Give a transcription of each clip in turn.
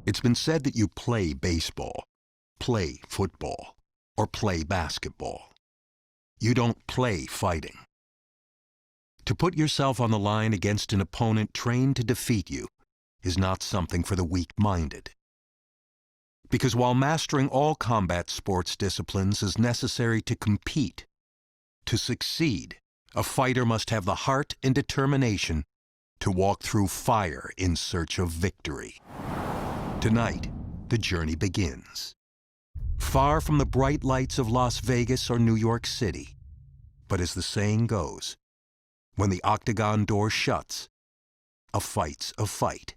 It's been said that you play baseball, play football, or play basketball. You don't play fighting. To put yourself on the line against an opponent trained to defeat you is not something for the weak-minded. Because while mastering all combat sports disciplines is necessary to compete, to succeed, a fighter must have the heart and determination to walk through fire in search of victory. Tonight, the journey begins. Far from the bright lights of Las Vegas or New York City. But as the saying goes, when the octagon door shuts, a fight's a fight.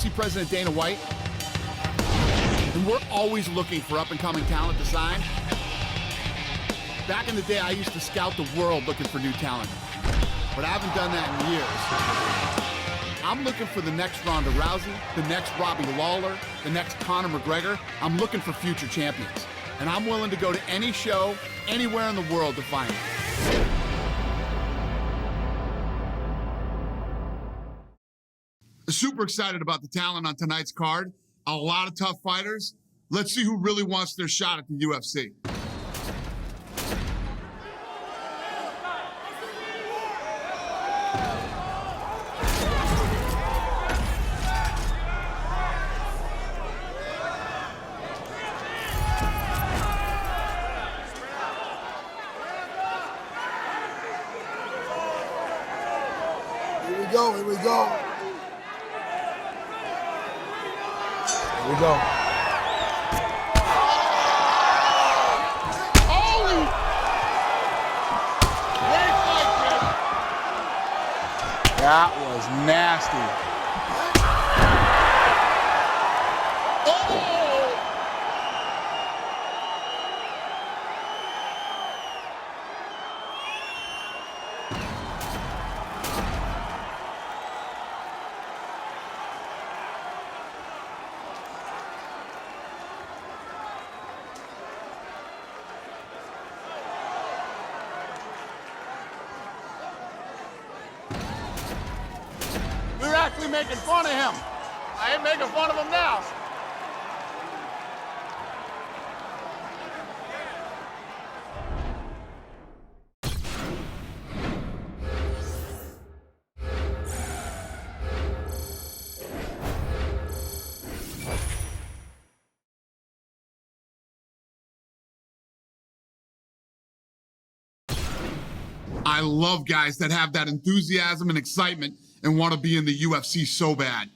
UFC President Dana White, and we're always looking for up-and-coming talent to sign. Back in the day, I used to scout the world looking for new talent, but I haven't done that in years. I'm looking for the next Ronda Rousey, the next Robbie Lawler, the next Conor McGregor. I'm looking for future champions, and I'm willing to go to any show, anywhere in the world to find them. Super excited about the talent on tonight's card. A lot of tough fighters. Let's see who really wants their shot at the UFC. Here we go, here we go. Here we go. Holy! Great fight, kid. That was nasty. Oh! We were actually making fun of him. I ain't making fun of him now. I love guys that have that enthusiasm and excitement and want to be in the UFC so bad.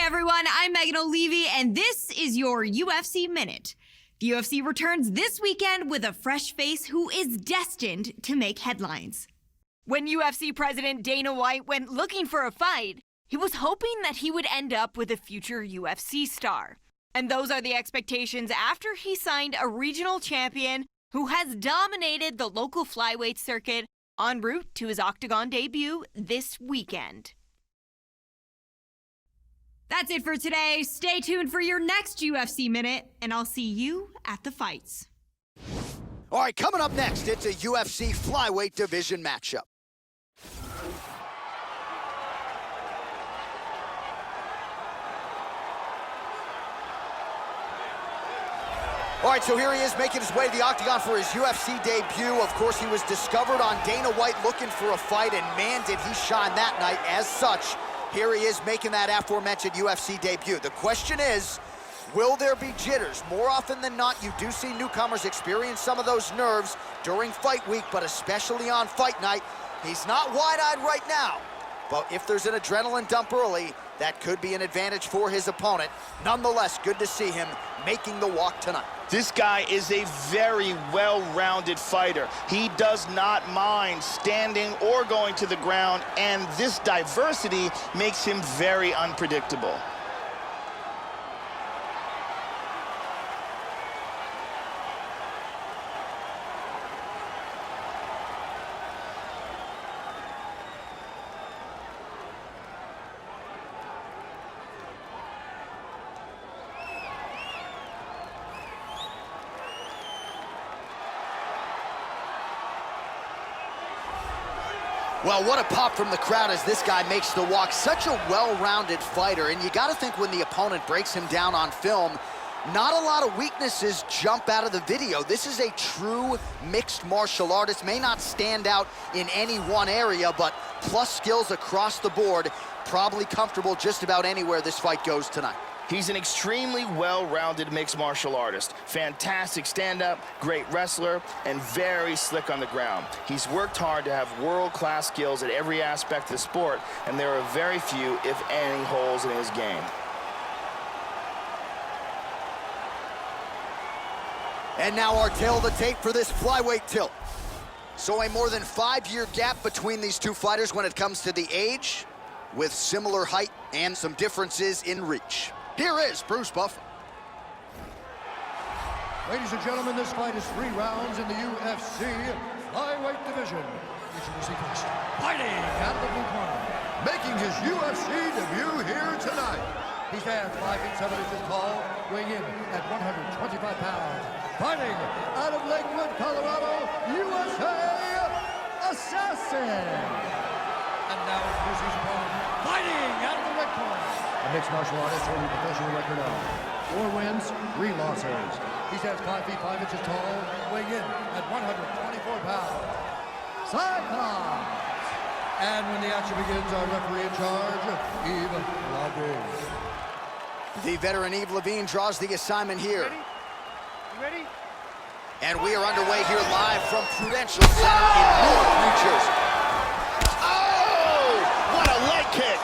everyone, I'm Megan O'Leary, and this is your UFC Minute. The UFC returns this weekend with a fresh face who is destined to make headlines. When UFC President Dana White went looking for a fight, he was hoping that he would end up with a future UFC star. And those are the expectations after he signed a regional champion who has dominated the local flyweight circuit en route to his Octagon debut this weekend. That's it for today. Stay tuned for your next UFC Minute, and I'll see you at the fights. All right, coming up next, it's a UFC flyweight division matchup. All right, so here he is making his way to the Octagon for his UFC debut. Of course, he was discovered on Dana White looking for a fight, and man, did he shine that night. As such, here he is making that aforementioned UFC debut. The question is, will there be jitters? More often than not, you do see newcomers experience some of those nerves during fight week, but especially on fight night. He's not wide-eyed right now, but if there's an adrenaline dump early, that could be an advantage for his opponent. Nonetheless, good to see him making the walk tonight. This guy is a very well-rounded fighter. He does not mind standing or going to the ground, and this diversity makes him very unpredictable. Well, what a pop from the crowd as this guy makes the walk. Such a well-rounded fighter, and you got to think when the opponent breaks him down on film, not a lot of weaknesses jump out of the video. This is a true mixed martial artist. May not stand out in any one area, but plus skills across the board. Probably comfortable just about anywhere this fight goes tonight. He's an extremely well-rounded mixed martial artist. Fantastic stand-up, great wrestler, and very slick on the ground. He's worked hard to have world-class skills at every aspect of the sport, and there are very few, if any, holes in his game. And now our tail of the tape for this flyweight tilt. So a more than 5-year gap between these two fighters when it comes to the age, with similar height and some differences in reach. Here is Bruce Buffer. Ladies and gentlemen, this fight is 3 rounds in the UFC flyweight division. First, fighting out of the blue corner, making his UFC debut here tonight. He stands 5 feet 7 inches tall, weighing in at 125 pounds. Fighting out of Lakewood, Colorado, USA, Assassin. And now introducing his opponent, fighting out of the red corner. A mixed martial artist holding a professional record of 4 wins, 3 losses. He stands 5 feet 5 inches tall, weighing in at 124 pounds. Cyclops! And when the action begins, our referee in charge, Yves Lavigne. The veteran Yves Lavigne draws the assignment here. You ready? And we are underway here live from Prudential Center in Newark, New Jersey. Oh! What a leg kick!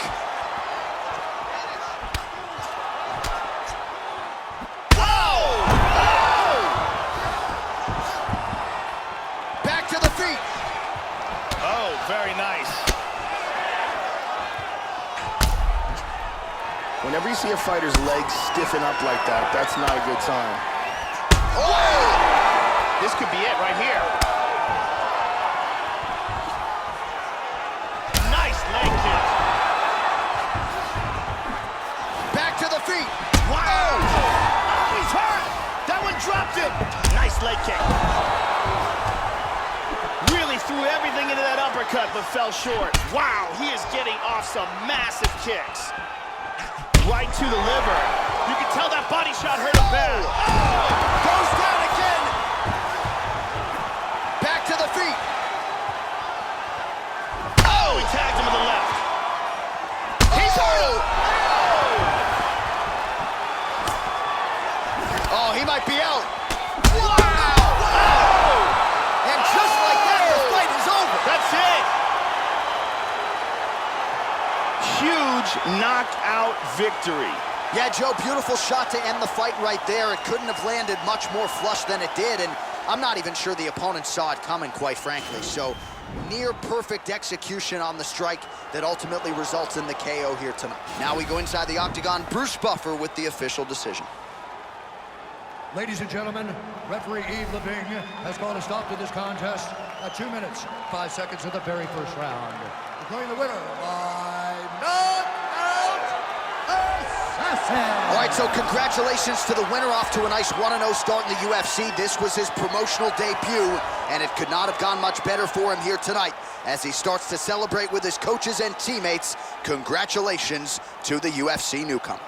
Very nice. Whenever you see a fighter's legs stiffen up like that, that's not a good sign. Oh! This could be it right here. Nice leg kick. Back to the feet. Wow! Oh, he's hurt! That one dropped him. Nice leg kick. Threw everything into that uppercut, but fell short. Wow, he is getting off some massive kicks. Right to the liver. You can tell that body shot hurt him bad. Oh! Goes down again. Back to the feet. Oh, he tagged him with the left. He's hurt. Oh, he might be out. That's it. Huge huge knockout victory. Yeah, Joe, beautiful shot to end the fight right there. It couldn't have landed much more flush than it did, and I'm not even sure the opponent saw it coming, quite frankly. So, near perfect execution on the strike that ultimately results in the KO here tonight. Now we go inside the octagon. Bruce Buffer with the official decision. Ladies and gentlemen, referee Yves Levine has called a stop to this contest at 2 minutes, 5 seconds of the very first round. Declaring the winner by knockout assassin. All right, so congratulations to the winner, off to a nice 1-0 start in the UFC. This was his promotional debut, and it could not have gone much better for him here tonight as he starts to celebrate with his coaches and teammates. Congratulations to the UFC newcomer.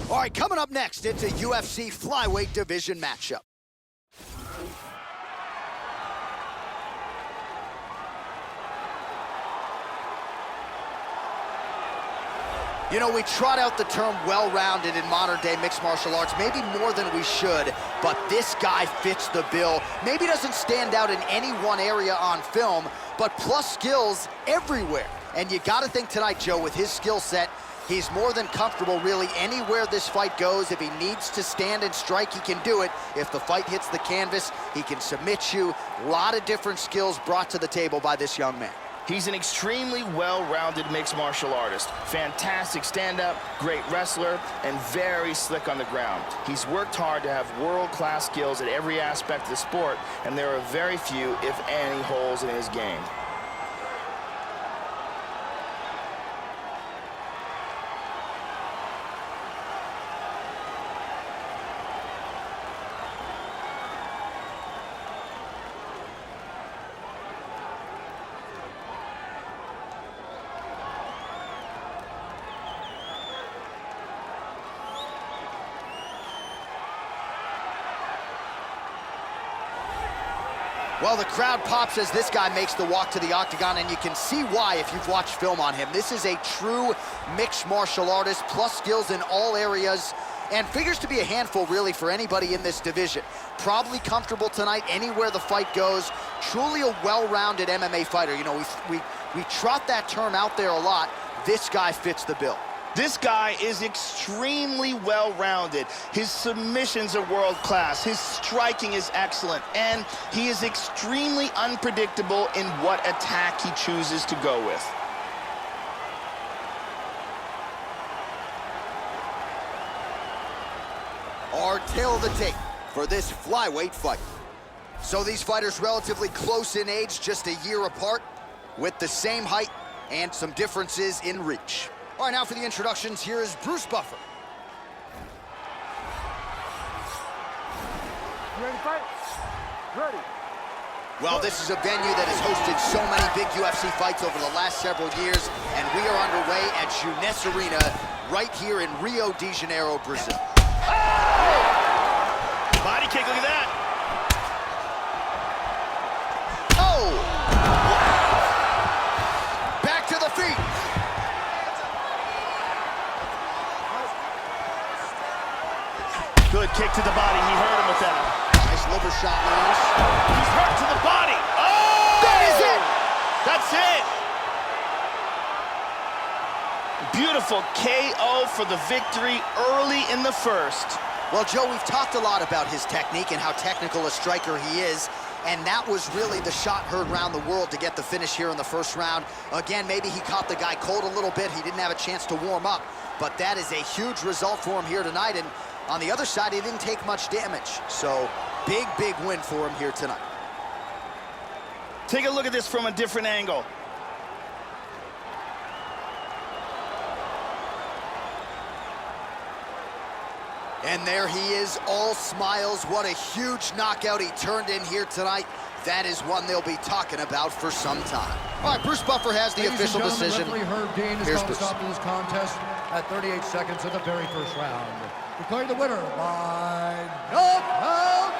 All right, coming up next, it's a UFC flyweight division matchup. You know, we trot out the term well-rounded in modern-day mixed martial arts, maybe more than we should, but this guy fits the bill. Maybe doesn't stand out in any one area on film, but plus skills everywhere. And you gotta think tonight, Joe, with his skill set, he's more than comfortable really anywhere this fight goes. If he needs to stand and strike, he can do it. If the fight hits the canvas, he can submit you. A lot of different skills brought to the table by this young man. He's an extremely well-rounded mixed martial artist. Fantastic stand-up, great wrestler, and very slick on the ground. He's worked hard to have world-class skills at every aspect of the sport, and there are very few, if any, holes in his game. Well, the crowd pops as this guy makes the walk to the octagon, and you can see why if you've watched film on him. This is a true mixed martial artist, plus skills in all areas, and figures to be a handful, really, for anybody in this division. Probably comfortable tonight anywhere the fight goes. Truly a well-rounded MMA fighter. You know, we trot that term out there a lot. This guy fits the bill. This guy is extremely well-rounded. His submissions are world-class. His striking is excellent. And he is extremely unpredictable in what attack he chooses to go with. Our tail of the tape for this flyweight fight. So these fighters relatively close in age, just a year apart, with the same height and some differences in reach. All right, now for the introductions, here is Bruce Buffer. You ready to fight? Ready. Well, this is a venue that has hosted so many big UFC fights over the last several years, and we are underway at Juness Arena right here in Rio de Janeiro, Brazil. Oh! Body kick, look at that. Oh! Back to the feet. Good kick to the body. He hurt him with that. Nice liver shot, Lewis. He's hurt to the body. Oh! That is it! That's it! Beautiful KO for the victory early in the first. Well, Joe, we've talked a lot about his technique and how technical a striker he is, and that was really the shot heard around the world to get the finish here in the first round. Again, maybe he caught the guy cold a little bit. He didn't have a chance to warm up, but that is a huge result for him here tonight, and on the other side, he didn't take much damage. So, big win for him here tonight. Take a look at this from a different angle. And there he is, all smiles. What a huge knockout he turned in here tonight. That is one they'll be talking about for some time. All right, Bruce Buffer has the official decision. Referee Herb Dean has Here's called a Bruce. stop to this contest at 38 seconds of the very first round. Declaring the winner by knockout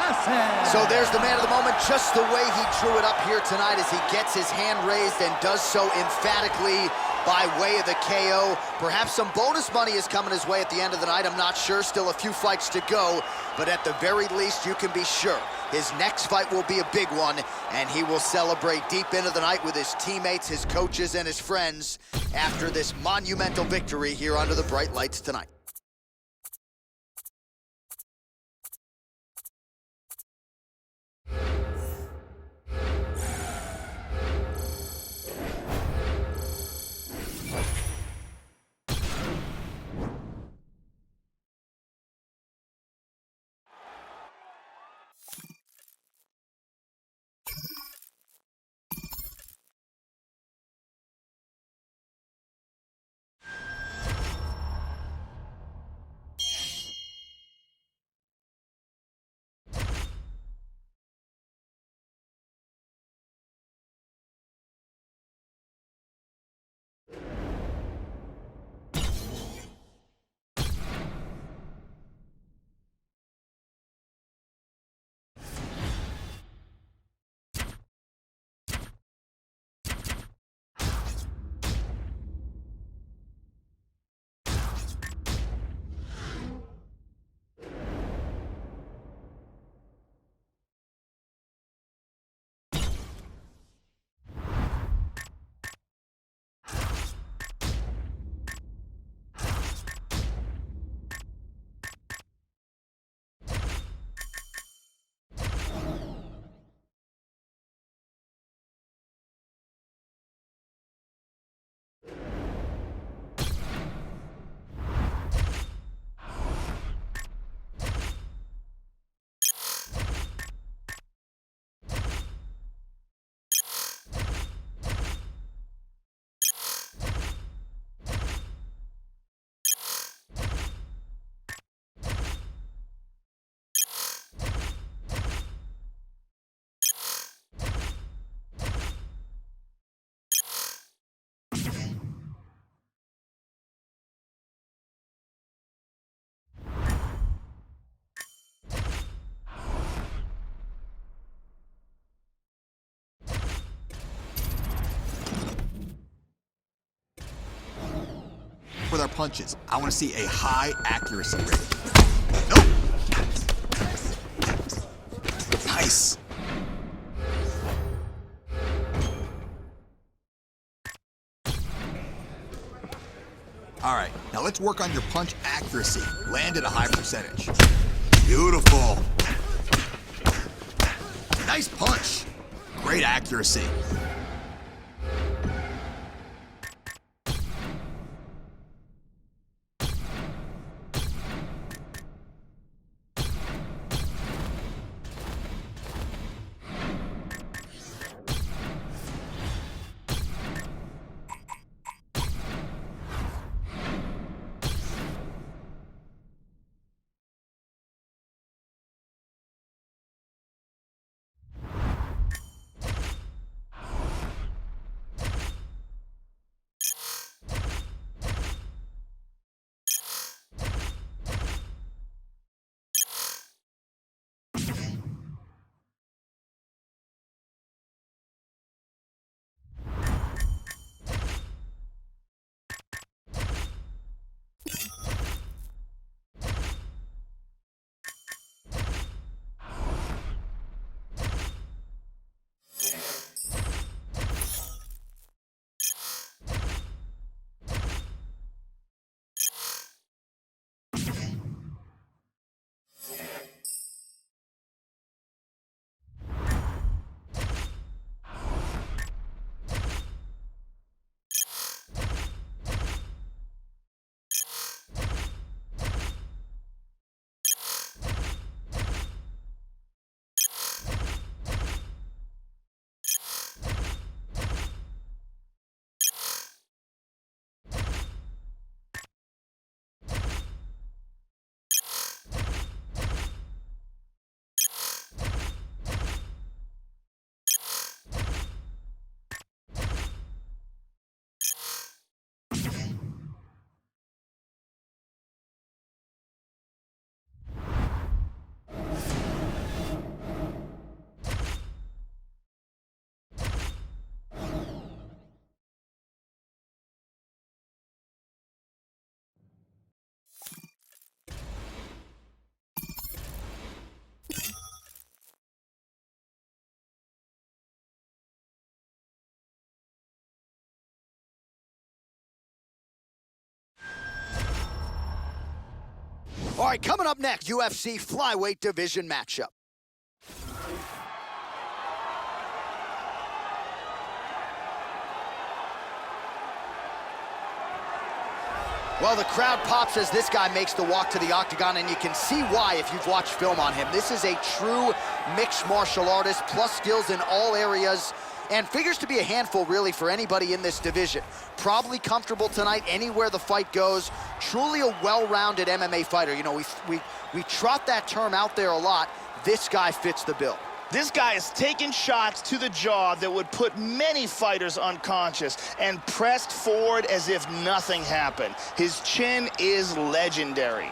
assassin. So there's the man of the moment, just the way he drew it up here tonight as he gets his hand raised and does so emphatically by way of the KO. Perhaps some bonus money is coming his way at the end of the night. I'm not sure. Still a few fights to go. But at the very least, you can be sure his next fight will be a big one, and he will celebrate deep into the night with his teammates, his coaches, and his friends after this monumental victory here under the bright lights tonight. with our punches. I want to see a high accuracy rate. Nope. Nice. All right, now let's work on your punch accuracy. Land at a high percentage. Beautiful. Nice punch. Great accuracy. All right, coming up next, UFC flyweight division matchup. Well, the crowd pops as this guy makes the walk to the octagon, and you can see why if you've watched film on him. This is a true mixed martial artist, plus skills in all areas, and figures to be a handful, really, for anybody in this division. Probably comfortable tonight anywhere the fight goes. Truly a well-rounded MMA fighter. You know, we trot that term out there a lot. This guy fits the bill. This guy is taking shots to the jaw that would put many fighters unconscious and pressed forward as if nothing happened. His chin is legendary.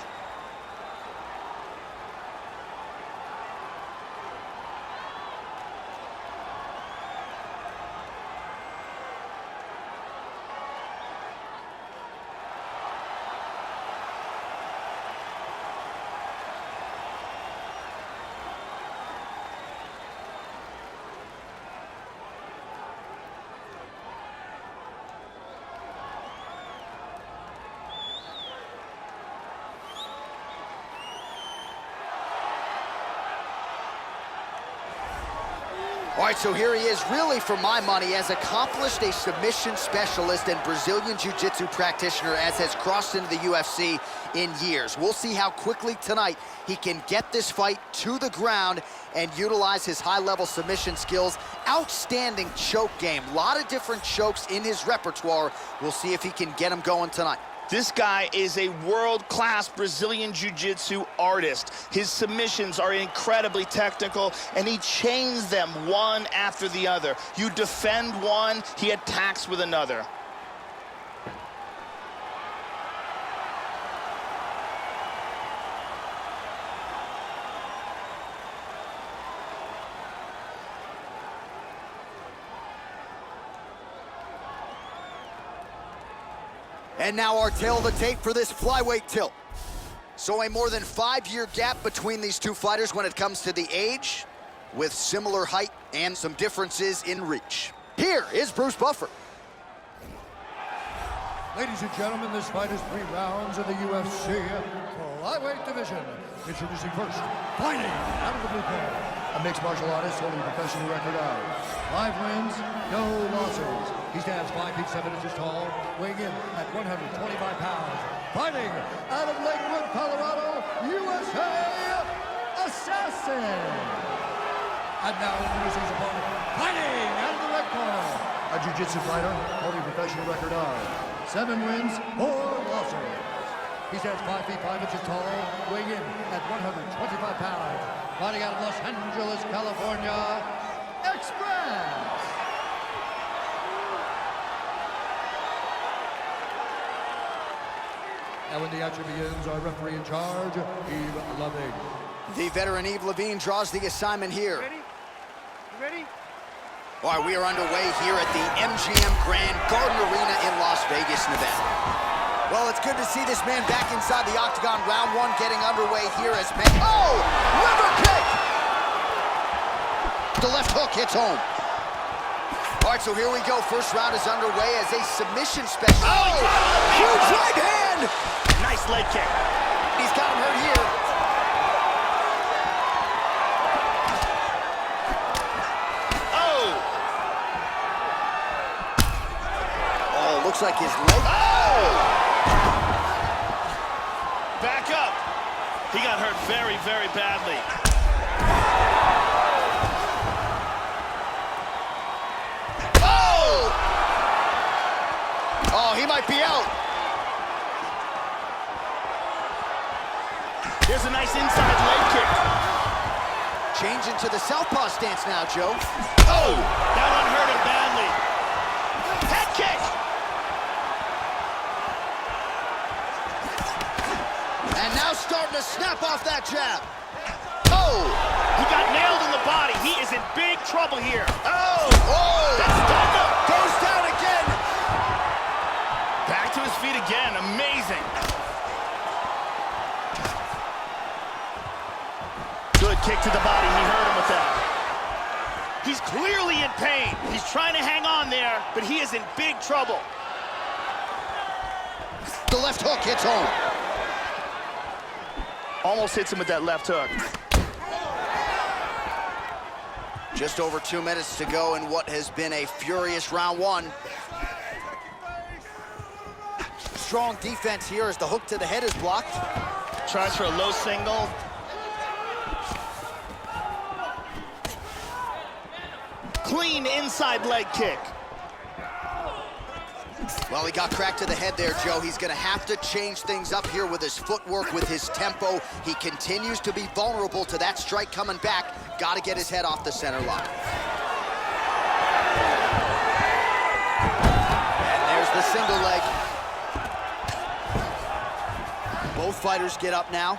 All right, so here he is, really, for my money, has accomplished a submission specialist and Brazilian Jiu-Jitsu practitioner as has crossed into the UFC in years. We'll see how quickly tonight he can get this fight to the ground and utilize his high-level submission skills. Outstanding choke game. A lot of different chokes in his repertoire. We'll see if he can get them going tonight. This guy is a world-class Brazilian Jiu-Jitsu artist. His submissions are incredibly technical, and he chains them one after the other. You defend one, he attacks with another. And now our tail of the tape for this flyweight tilt. So a more than 5-year gap between these two fighters when it comes to the age, with similar height and some differences in reach. Here is Bruce Buffer. Ladies and gentlemen, this fight is 3 rounds in the UFC flyweight division. Introducing first, fighting out of the blue corner, a mixed martial artist holding a professional record of 5 wins, no losses. He stands 5 feet 7 inches tall, weighing in at 125 pounds. Fighting out of Lakewood, Colorado, USA, Assassin. And now introducing his opponent, fighting out of the red corner, a jiu-jitsu fighter holding a professional record of 7 wins, 4 losses. He stands 5 feet 5 inches tall, weighing in at 125 pounds. Fighting out of Los Angeles, California, Express. And when the action begins, our referee in charge, Yves Levine. The veteran Yves Levine draws the assignment here. Ready? You ready? All right, we are underway here at the MGM Grand Garden Arena in Las Vegas, Nevada. Well, it's good to see this man back inside the octagon. Round 1 getting underway here as oh, liver kick! The left hook hits home. All right, so here we go. First round is underway as a submission special. Oh, huge right hand! Nice leg kick. He's got him hurt here. Looks like his leg. Oh! Back up. He got hurt very, very badly. Oh! Oh, he might be out. Here's a nice inside leg kick. Changing to the southpaw stance now, Joe. Oh! That one hurt him badly. Head kick! And now starting to snap off that jab. Oh! He got nailed in the body. He is in big trouble here. Oh! Oh! That's stunned him. Goes down again. Back to his feet again. Amazing. Good kick to the body. He hurt him with that. He's clearly in pain. He's trying to hang on there, but he is in big trouble. The left hook hits home. Almost hits him with that left hook. Just over 2 minutes to go in what has been a furious round 1. Strong defense here as the hook to the head is blocked. Tries for a low single. Clean inside leg kick. Well, he got cracked to the head there, Joe. He's going to have to change things up here with his footwork, with his tempo. He continues to be vulnerable to that strike coming back. Got to get his head off the center line. And there's the single leg. Both fighters get up now.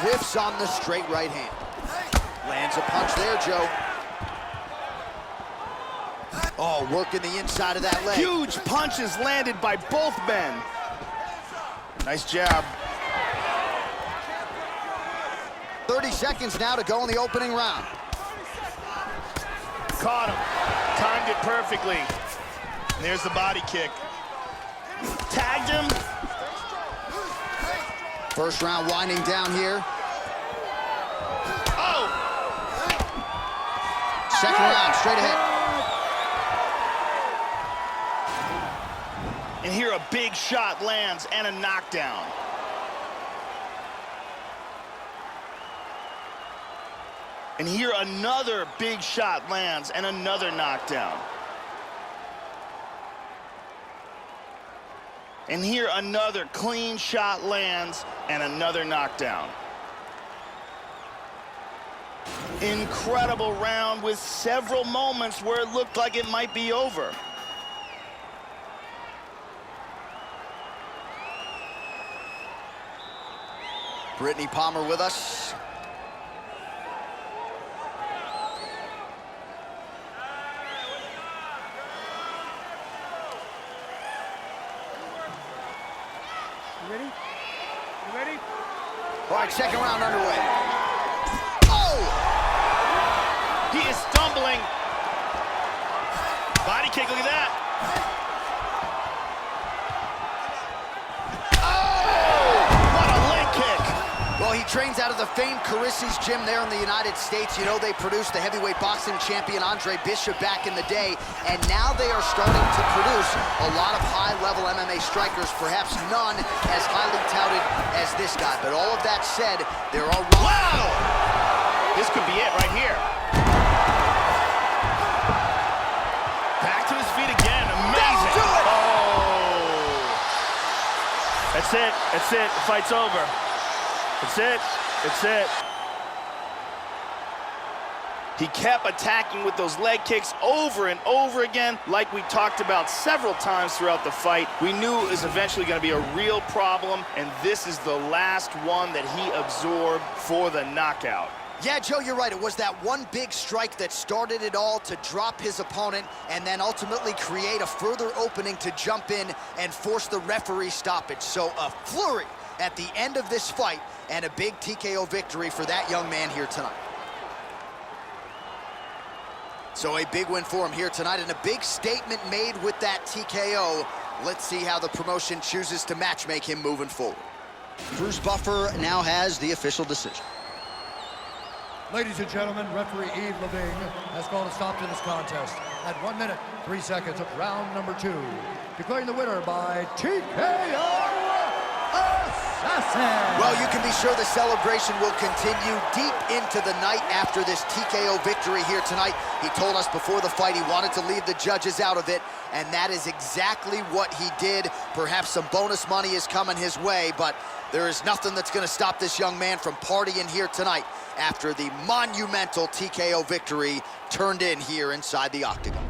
Whiffs on the straight right hand. Lands a punch there, Joe. Oh, working the inside of that leg. Huge punches landed by both men. Nice jab. 30 seconds now to go in the opening round. Caught him. Timed it perfectly. And there's the body kick. Tagged him. First round winding down here. Oh! Second round, straight ahead. And here a big shot lands and a knockdown. And here another big shot lands and another knockdown. And here another clean shot lands and another knockdown. Incredible round with several moments where it looked like it might be over. Brittany Palmer with us. mark, second round underway. Oh! He is stumbling. Body kick, look at that. Well, he trains out of the famed Carissy's gym there in the United States. You know, they produced the heavyweight boxing champion Andre Bishop back in the day, and now they are starting to produce a lot of high-level MMA strikers, perhaps none as highly touted as this guy. But all of that said, there are... Wow! This could be it right here. Back to his feet again. Amazing. That'll do it. Oh! That's it. That's it. The fight's over. That's it. That's it. He kept attacking with those leg kicks over and over again, like we talked about several times throughout the fight. We knew it was eventually going to be a real problem, and this is the last one that he absorbed for the knockout. Yeah, Joe, you're right. It was that one big strike that started it all to drop his opponent and then ultimately create a further opening to jump in and force the referee stoppage. So a flurry at the end of this fight and a big TKO victory for that young man here tonight. So a big win for him here tonight and a big statement made with that TKO. Let's see how the promotion chooses to matchmake him moving forward. Bruce Buffer now has the official decision. Ladies and gentlemen, referee Yves Leving has called a stop to this contest at 1 minute, 3 seconds of round number 2. Declaring the winner by TKO Assassin. Well, you can be sure the celebration will continue deep into the night after this TKO victory here tonight. He told us before the fight he wanted to leave the judges out of it, and that is exactly what he did. Perhaps some bonus money is coming his way, but there is nothing that's going to stop this young man from partying here tonight after the monumental TKO victory turned in here inside the octagon.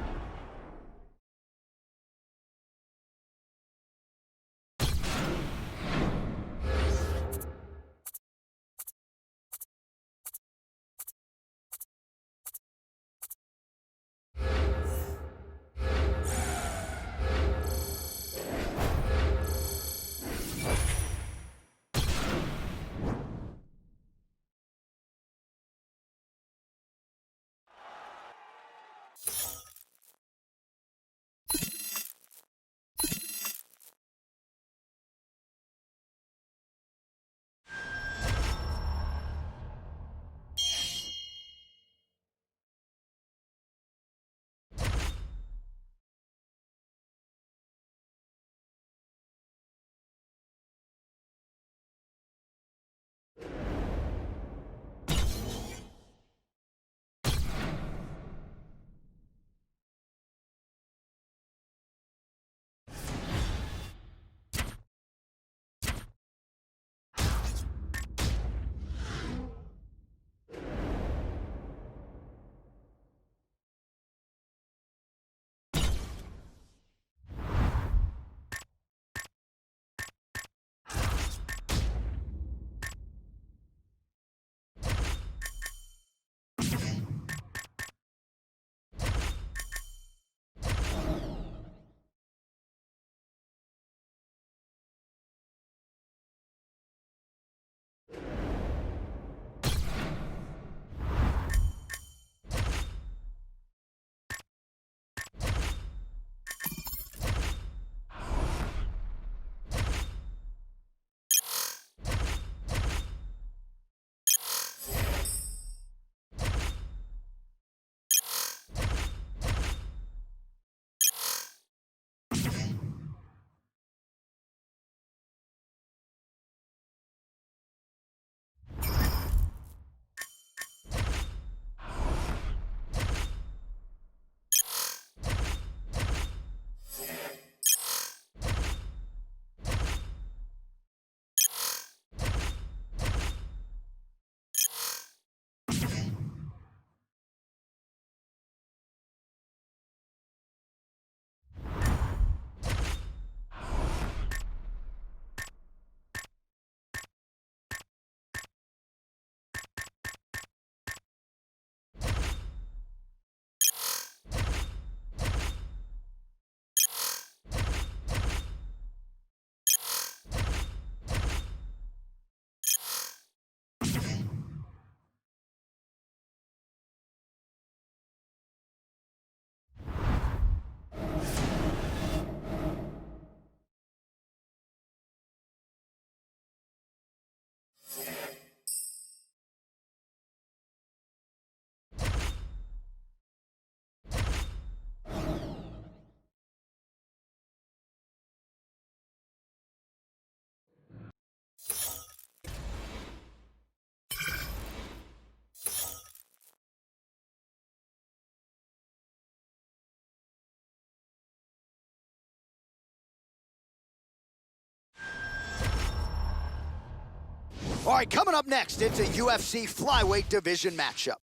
All right, coming up next, it's a UFC flyweight division matchup.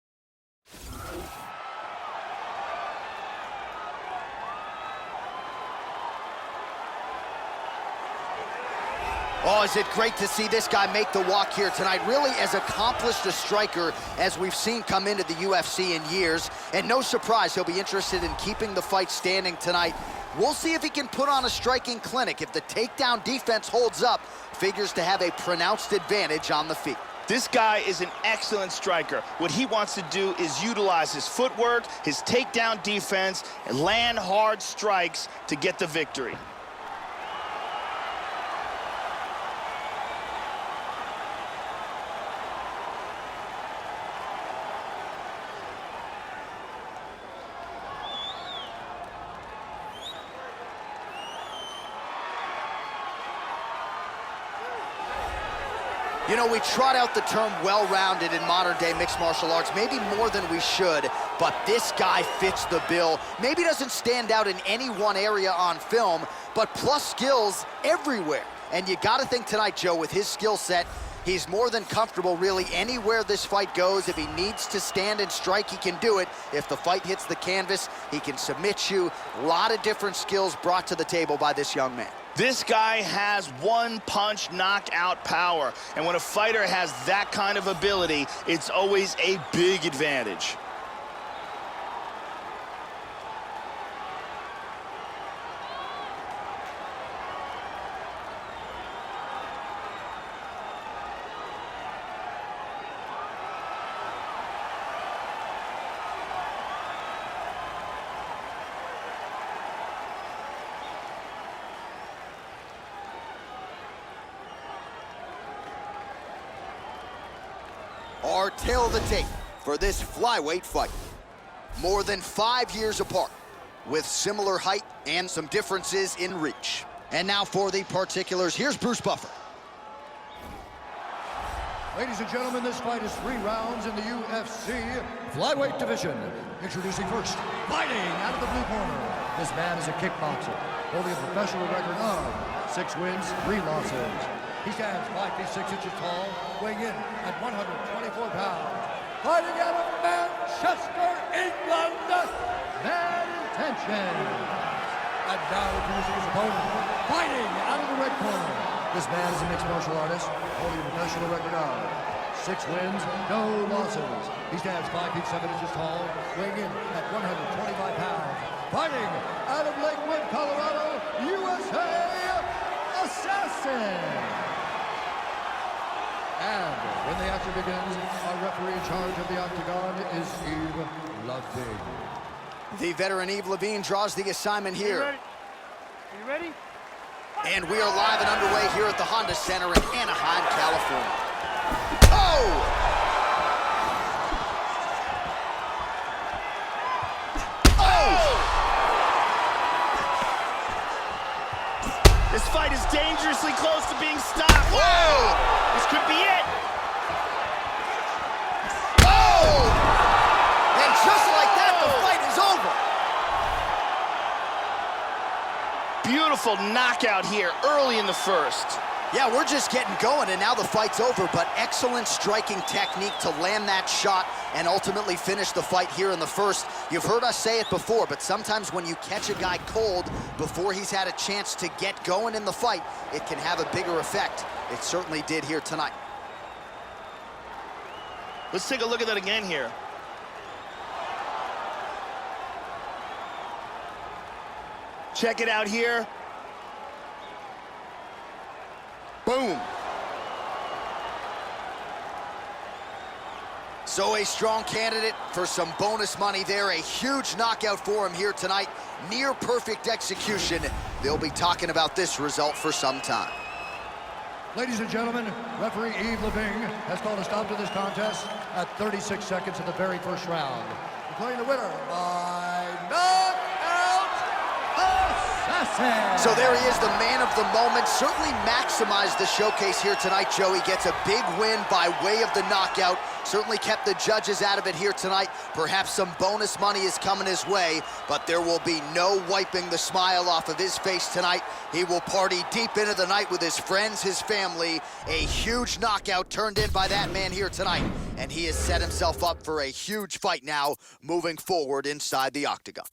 Oh, is it great to see this guy make the walk here tonight. Really as accomplished a striker as we've seen come into the UFC in years. And no surprise, he'll be interested in keeping the fight standing tonight. We'll see if he can put on a striking clinic. If the takedown defense holds up, figures to have a pronounced advantage on the feet. This guy is an excellent striker. What he wants to do is utilize his footwork, his takedown defense, and land hard strikes to get the victory. You know, we trot out the term well-rounded in modern-day mixed martial arts, maybe more than we should, but this guy fits the bill. Maybe doesn't stand out in any one area on film, but plus skills everywhere. And you gotta think tonight, Joe, with his skill set, he's more than comfortable really anywhere this fight goes. If he needs to stand and strike, he can do it. If the fight hits the canvas, he can submit you. A lot of different skills brought to the table by this young man. This guy has one-punch knockout power, and when a fighter has that kind of ability, it's always a big advantage. Our tale of the tape for this flyweight fight. More than 5 years apart, with similar height and some differences in reach. And now for the particulars, here's Bruce Buffer. Ladies and gentlemen, this fight is 3 rounds in the UFC flyweight division. Introducing first, fighting out of the blue corner. This man is a kickboxer, holding a professional record of 6 wins, 3 losses. He stands 5 feet 6 inches tall, weighing in at 124 pounds. Fighting out of Manchester, England, Bad Intentions. And now introducing his opponent, fighting out of the red corner. This man is a mixed martial artist, holding a professional record of 6 wins, no losses. He stands 5 feet 7 inches tall, weighing in at 125 pounds. Fighting out of Lakewood, Colorado, USA, Assassin. And when the action begins, our referee in charge of the octagon is Yves Levine. The veteran Yves Levine draws the assignment here. Are you ready? And we are live and underway here at the Honda Center in Anaheim, California. Oh! Oh! This fight is dangerously close to being stopped. Whoa! This could be it. Oh! And just like that, the fight is over. Beautiful knockout here early in the first. Yeah, we're just getting going, and now the fight's over, but excellent striking technique to land that shot and ultimately finish the fight here in the first. You've heard us say it before, but sometimes when you catch a guy cold before he's had a chance to get going in the fight, it can have a bigger effect. It certainly did here tonight. Let's take a look at that again here. Check it out here. Boom. So a strong candidate for some bonus money there. A huge knockout for him here tonight. Near perfect execution. They'll be talking about this result for some time. Ladies and gentlemen, referee Yves Levine has called a stop to this contest at 36 seconds of the very first round. Declaring the winner by knockout, Assassin. So there he is, the man of the moment. Certainly maximized the showcase here tonight, Joey. Gets a big win by way of the knockout. Certainly kept the judges out of it here tonight. Perhaps some bonus money is coming his way, but there will be no wiping the smile off of his face tonight. He will party deep into the night with his friends, his family. A huge knockout turned in by that man here tonight, and he has set himself up for a huge fight now moving forward inside the octagon.